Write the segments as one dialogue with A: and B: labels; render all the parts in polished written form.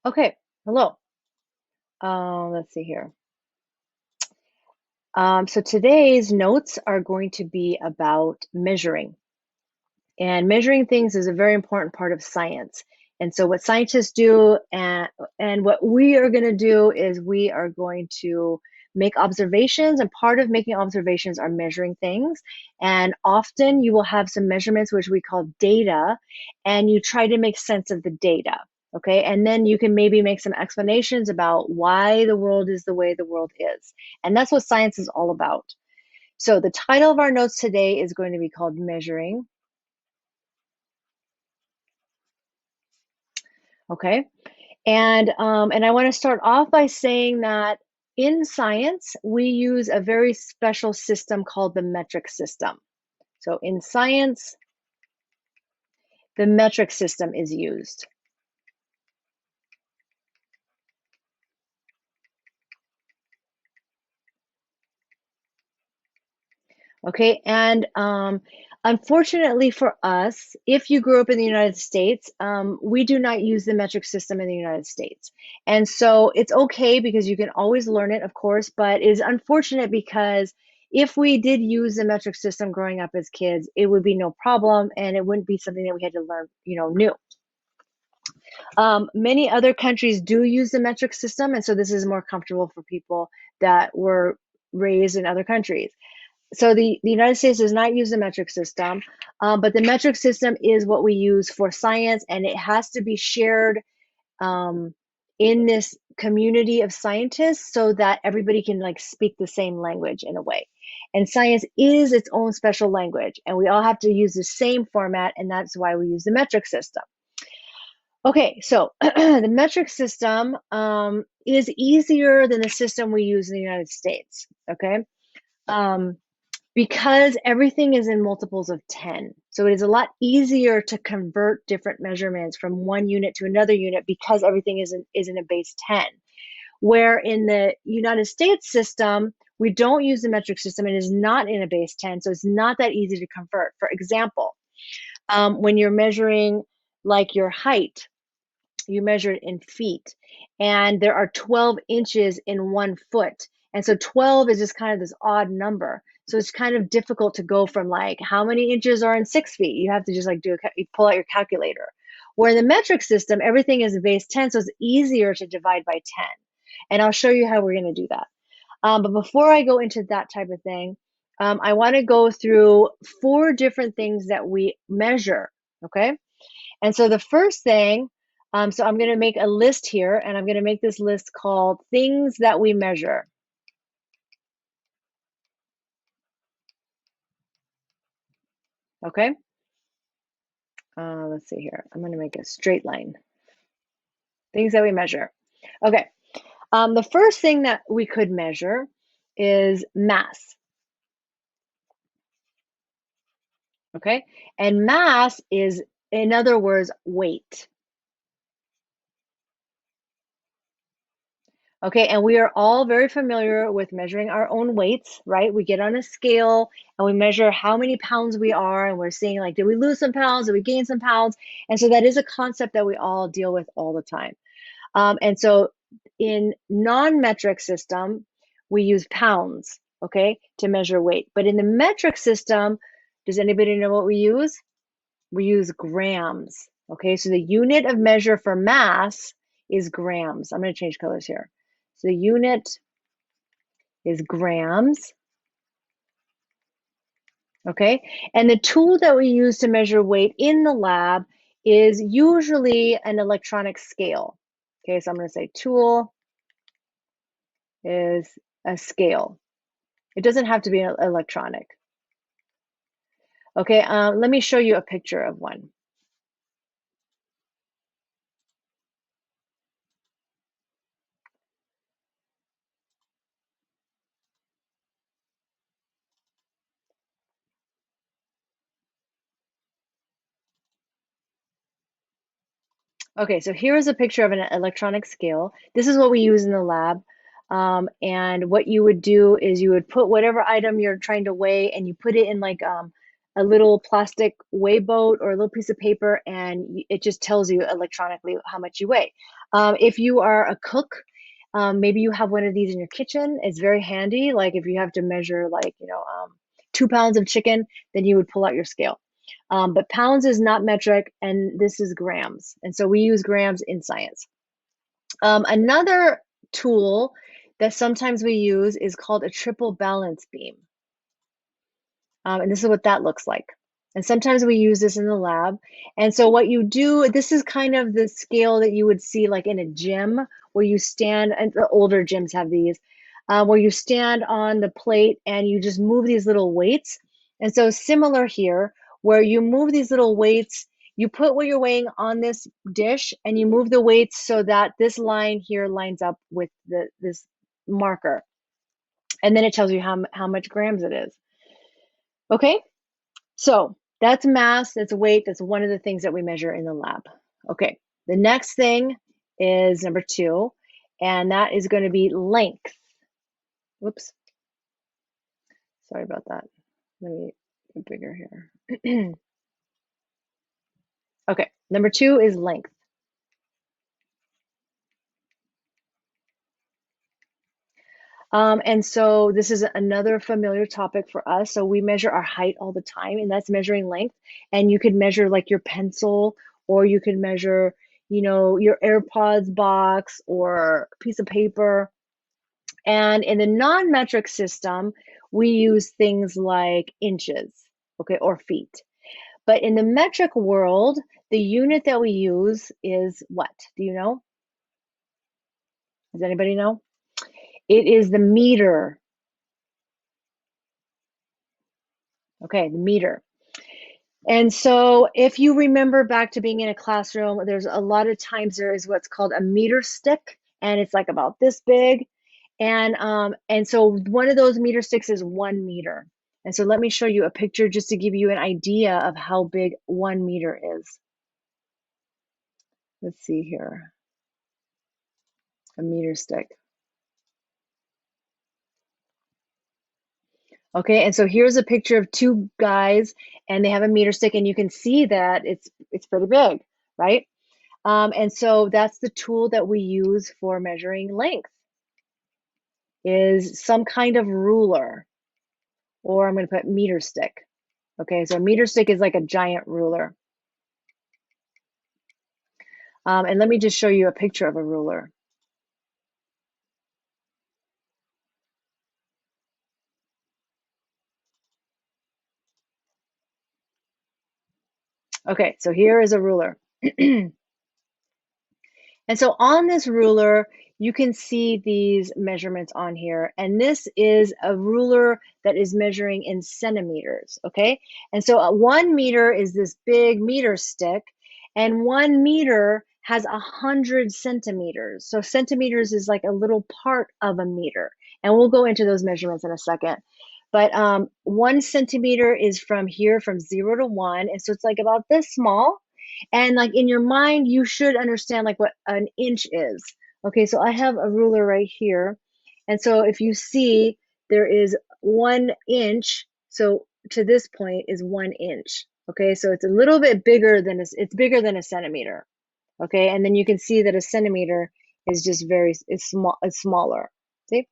A: Okay, hello. Let's see here. So today's notes are going to be about measuring. And measuring things is a very important part of science. And so what scientists do and what we are going to do is we are going to make observations, and part of making observations are measuring things. And often you will have some measurements which we call data, and you try to make sense of the data. Okay, and then you can maybe make some explanations about why the world is the way the world is. And that's what science is all about. So the title of our notes today is going to be called Measuring. Okay. And I want to start off by saying that in science, we use a very special system called the metric system. So in science, the metric system is used. Okay, and unfortunately for us, if you grew up in the United States, we do not use the metric system in the United States. And so it's okay because you can always learn it, of course, but it is unfortunate because if we did use the metric system growing up as kids, it would be no problem and it wouldn't be something that we had to learn, new. Many other countries do use the metric system, and so this is more comfortable for people that were raised in other countries. So the United States does not use the metric system, but the metric system is what we use for science, and it has to be shared um, in this community of scientists so that everybody can like speak the same language in a way. And science is its own special language, and we all have to use the same format, and that's why we use the metric system. Okay, so the metric system is easier than the system we use in the United States. Okay. Um, because everything is in multiples of 10. So it is a lot easier to convert different measurements from one unit to another unit because everything is in a base 10. Where in the United States system, we don't use the metric system and it is not in a base 10. So it's not that easy to convert. For example, when you're measuring like your height, you measure it in feet, and there are 12 inches in 1 foot. And so 12 is just kind of this odd number. So it's kind of difficult to go from like how many inches are in 6 feet. You have to just like you pull out your calculator. Where in the metric system, everything is base 10, so it's easier to divide by 10. And I'll show you how we're going to do that. But before I go into that type of thing, I want to go through 4 different things that we measure. Okay. And so the first thing, so I'm going to make a list here, and I'm going to make this list called things that we measure. Okay. Let's see here. I'm going to make a straight line. Things that we measure. Okay. The first thing that we could measure is mass. Okay. And mass is, in other words, weight. Okay, and we are all very familiar with measuring our own weights, right? We get on a scale and we measure how many pounds we are, and we're seeing like, did we lose some pounds? Did we gain some pounds? And so that is a concept that we all deal with all the time. And so in non-metric system, we use pounds, okay, to measure weight. But in the metric system, does anybody know what we use? We use grams, okay? So the unit of measure for mass is grams. I'm going to change colors here. So the unit is grams, okay? And the tool that we use to measure weight in the lab is usually an electronic scale. Okay, so I'm going to say tool is a scale. It doesn't have to be electronic. Okay, let me show you a picture of one. Okay, so here is a picture of an electronic scale. This is what we use in the lab. And what you would do is you would put whatever item you're trying to weigh and you put it in like a little plastic weigh boat or a little piece of paper, and it just tells you electronically how much you weigh. If you are a cook, maybe you have one of these in your kitchen. It's very handy. Like if you have to measure, like, 2 pounds of chicken, then you would pull out your scale. But pounds is not metric, and this is grams. And so we use grams in science. Another tool that sometimes we use is called a triple balance beam. And this is what that looks like. And sometimes we use this in the lab. And so what you do, this is kind of the scale that you would see like in a gym where you stand, and the older gyms have these, where you stand on the plate and you just move these little weights. And so similar here, where you move these little weights, you put what you're weighing on this dish and you move the weights so that this line here lines up with this marker. And then it tells you how much grams it is. Okay, so that's mass, that's weight, that's one of the things that we measure in the lab. Okay, the next thing is number 2, and that is going to be length. Whoops. Sorry about that. Let me get bigger here. Okay, number 2 is length. And so this is another familiar topic for us. So we measure our height all the time, and that's measuring length. And you could measure like your pencil, or you could measure, your AirPods box or piece of paper. And in the non-metric system, we use things like inches, okay, or feet. But in the metric world, the unit that we use is what? Do you know? Does anybody know? It is the meter. Okay, the meter. And so if you remember back to being in a classroom, there's a lot of times there is what's called a meter stick, and it's like about this big. And so one of those meter sticks is 1 meter. And so let me show you a picture just to give you an idea of how big 1 meter is. Let's see here. A meter stick. Okay, and so here's a picture of 2 guys, and they have a meter stick, and you can see that it's pretty big, right? And so that's the tool that we use for measuring length, is some kind of ruler, or I'm going to put meter stick. Okay, so a meter stick is like a giant ruler. And let me just show you a picture of a ruler. Okay, so here is a ruler. And so on this ruler, you can see these measurements on here. And this is a ruler that is measuring in centimeters, okay? And so 1 meter is this big meter stick, and 1 meter has 100 centimeters. So centimeters is like a little part of a meter. And we'll go into those measurements in a second. But 1 centimeter is from here, from 0 to 1. And so it's like about this small. And like in your mind, you should understand like what an inch is. Okay, so I have a ruler right here. And so if you see, there is 1 inch. So to this point is 1 inch. Okay, so it's a little bit bigger than it's bigger than a centimeter. Okay, and then you can see that a centimeter is just it's smaller. See?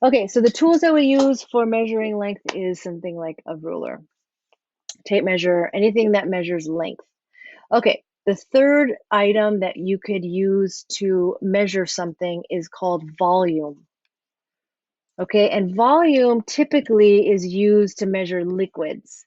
A: Okay, so the tools that we use for measuring length is something like a ruler, tape measure, anything that measures length. Okay, the third item that you could use to measure something is called volume. Okay, and volume typically is used to measure liquids.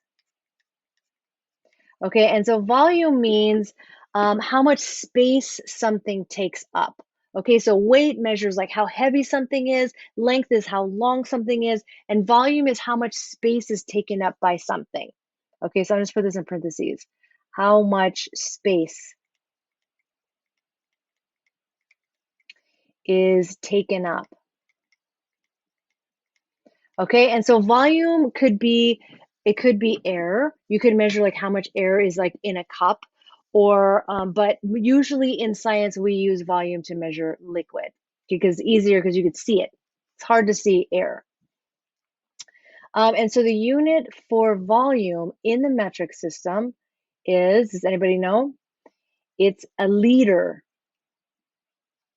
A: Okay, and so volume means how much space something takes up. Okay, so weight measures like how heavy something is, length is how long something is, and volume is how much space is taken up by something. Okay, so I'm just put this in parentheses. How much space is taken up. Okay, and so volume could be, it could be air. You could measure like how much air is like in a cup, or but usually in science we use volume to measure liquid because it's easier because you could see it. It's hard to see air. And so the unit for volume in the metric system is, does anybody know? It's a liter.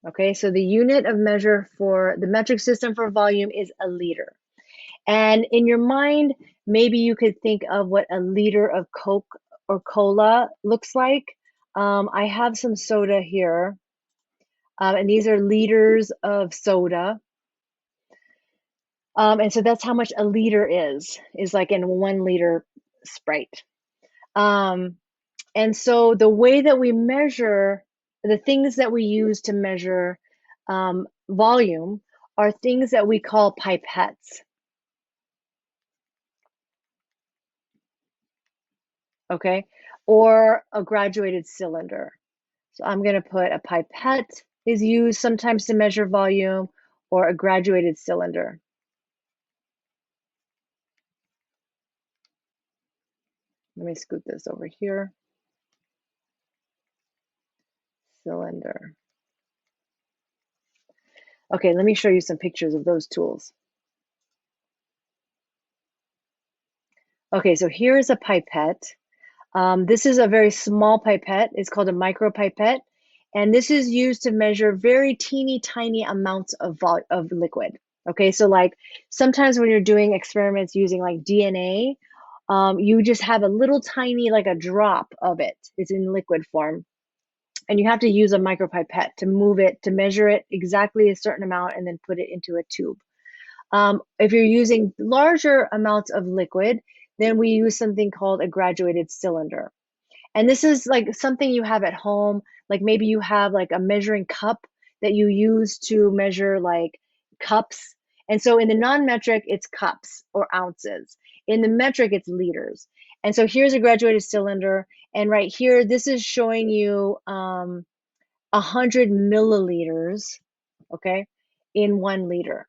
A: Okay, so the unit of measure for the metric system for volume is a liter. And in your mind, maybe you could think of what a liter of Coke or cola looks like. I have some soda here, and these are liters of soda. And so that's how much a liter is like in 1 liter Sprite. And so the way that we measure, the things that we use to measure volume are things that we call pipettes. Okay, or a graduated cylinder. So I'm going to put a pipette is used sometimes to measure volume, or a graduated cylinder. Let me scoot this over here. Cylinder. Okay, let me show you some pictures of those tools. Okay, so here is a pipette. This is a very small pipette. It's called a micropipette. And this is used to measure very teeny tiny amounts of liquid. Okay, so like sometimes when you're doing experiments using like DNA, you just have a little tiny, like a drop of it. It's in liquid form. And you have to use a micropipette to move it, to measure it exactly a certain amount and then put it into a tube. If you're using larger amounts of liquid, then we use something called a graduated cylinder. And this is like something you have at home, like maybe you have like a measuring cup that you use to measure like cups. And so in the non-metric, it's cups or ounces. In the metric, it's liters. And so here's a graduated cylinder. And right here, this is showing you 100 milliliters, okay, in 1 liter.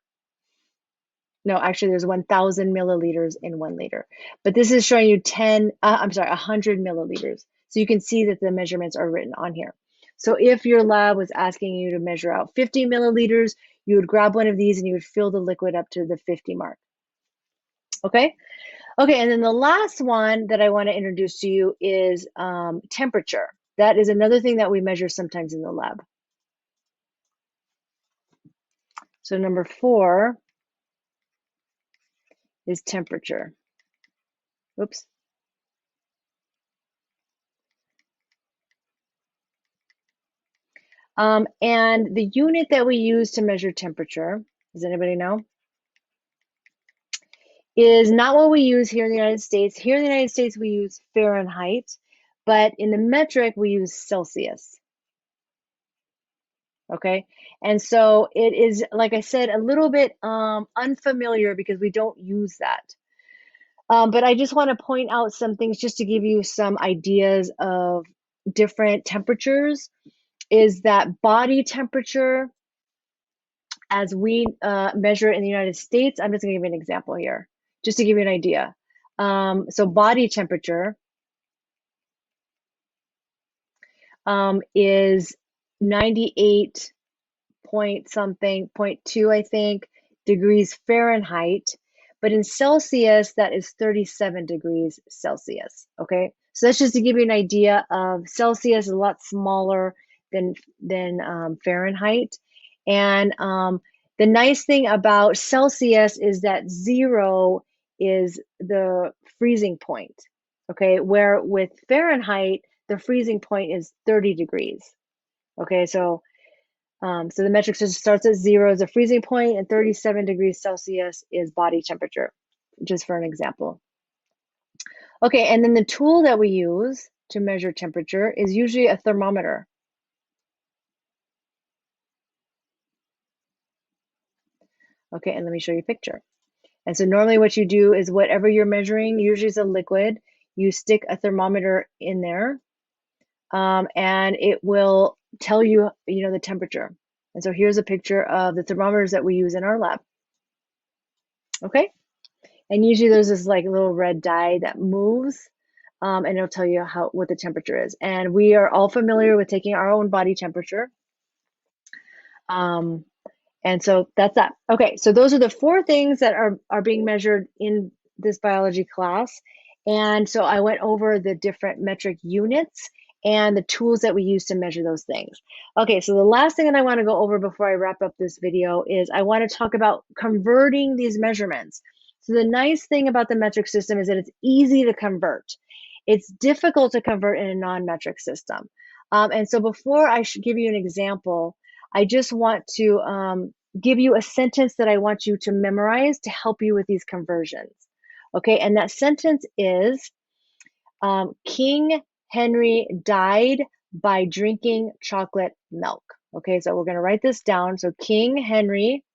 A: No, actually, there's 1,000 milliliters in 1 liter. But this is showing you 100 milliliters. So you can see that the measurements are written on here. So if your lab was asking you to measure out 50 milliliters, you would grab one of these and you would fill the liquid up to the 50 mark. Okay? Okay, and then the last one that I want to introduce to you is temperature. That is another thing that we measure sometimes in the lab. So number 4 is temperature. Oops. And the unit that we use to measure temperature, does anybody know? Is not what we use here in the United States. Here in the United States, we use Fahrenheit, but in the metric, we use Celsius. Okay, and so it is, like I said, a little bit unfamiliar because we don't use that. But I just want to point out some things just to give you some ideas of different temperatures. Is that body temperature, as we measure it in the United States, I'm just going to give you an example here, just to give you an idea. So body temperature is 98 point something, 0.2, I think, degrees Fahrenheit. But in Celsius, that is 37 degrees Celsius. Okay, so that's just to give you an idea of Celsius is a lot smaller than Fahrenheit. And the nice thing about Celsius is that 0 is the freezing point. Okay, where with Fahrenheit, the freezing point is 30 degrees. Okay, so the metric system starts at 0 as a freezing point, and 37 degrees Celsius is body temperature, just for an example. Okay, and then the tool that we use to measure temperature is usually a thermometer. Okay, and let me show you a picture. And so normally what you do is whatever you're measuring, usually is a liquid, you stick a thermometer in there, and it will tell you, the temperature. And so here's a picture of the thermometers that we use in our lab. Okay, and usually there's this like little red dye that moves, and it'll tell you what the temperature is. And we are all familiar with taking our own body temperature. And so that's that. Okay, so those are the 4 things that are being measured in this biology class. And so I went over the different metric units and the tools that we use to measure those things. Okay, so the last thing that I want to go over before I wrap up this video is I want to talk about converting these measurements. So the nice thing about the metric system is that it's easy to convert. It's difficult to convert in a non-metric system. And so before I should give you an example, I just want to give you a sentence that I want you to memorize to help you with these conversions. Okay, and that sentence is King Henry died by drinking chocolate milk. Okay, so we're going to write this down. So King Henry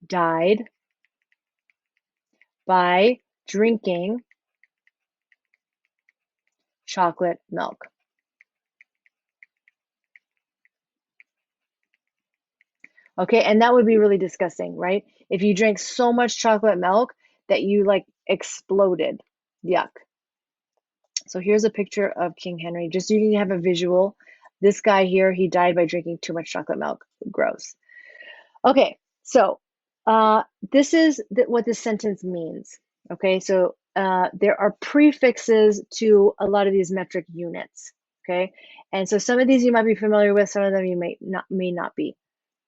A: died by drinking chocolate milk. Okay, and that would be really disgusting, right? If you drank so much chocolate milk that you like exploded. Yuck. So here's a picture of King Henry, just so you can have a visual. This guy here, he died by drinking too much chocolate milk. Gross. Okay, so this is what this sentence means. Okay, so there are prefixes to a lot of these metric units. Okay, and so some of these you might be familiar with, some of them you may not be.